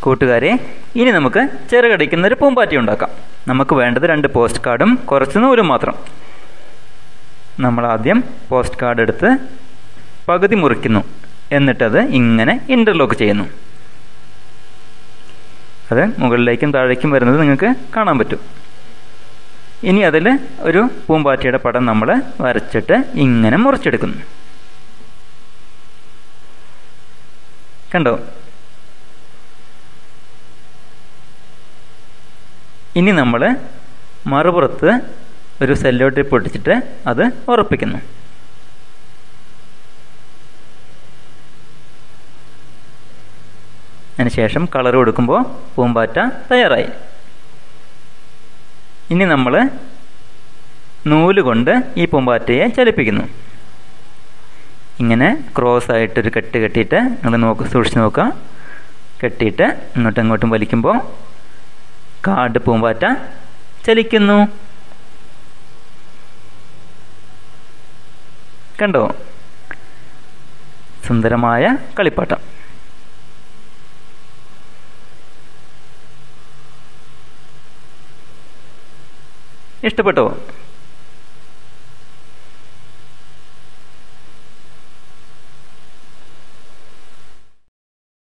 കൂട്ടുകാരെ, ഇനി നമുക്ക് ചിറകടിക്കുന്നൊരു പൂമ്പാറ്റ ഉണ്ടാക്കാം. നമുക്ക് വേണ്ടത് 2 പോസ്റ്റ് കാർഡും കുറച്ച് നൂലും മാത്രം. നമ്മളാദ്യം പോസ്റ്റ് കാർഡ് എടുത്ത് പകുതി മുറിക്കുന്നു. എന്നിട്ടത് ഇങ്ങനെ ഇൻ്റർലോക്ക് ചെയ്യുന്നു. അത് മുകളിലേക്കും താഴേക്കും വരുന്നത് നിങ്ങൾക്ക് കാണാൻ പറ്റും. ഇനി അതിൽ ഒരു പൂമ്പാറ്റയുടെ പടം നമ്മൾ വരച്ചിട്ട് ഇങ്ങനെ മുറിച്ചെടുക്കുന്നു. കണ്ടോ? ഇനി നമ്മൾ മറുപുറത്ത് ഒരു സെല്ലോ ടേപ്പ് ഒട്ടിച്ചിട്ട് അത് ഉറപ്പിക്കുന്നു. അതിനുശേഷം കളർ കൊടുക്കുമ്പോൾ പൂമ്പാറ്റ തയ്യാറായി. ഇനി നമ്മൾ നൂല് കൊണ്ട് ഈ പൂമ്പാറ്റയെ ചലിപ്പിക്കുന്നു. ഇങ്ങനെ ക്രോസ് ആയിട്ടൊരു കെട്ട് കെട്ടിയിട്ട് നിങ്ങൾ സൂക്ഷിച്ച് നോക്കുക. കെട്ടിയിട്ട് ഇങ്ങോട്ടും ഇങ്ങോട്ടും വലിക്കുമ്പോൾ കാർഡ് പൂമ്പാറ്റ ചലിക്കുന്നു. കണ്ടോ? സുന്ദരമായ കളിപ്പാട്ടം. ഇഷ്ടപ്പെട്ടോ?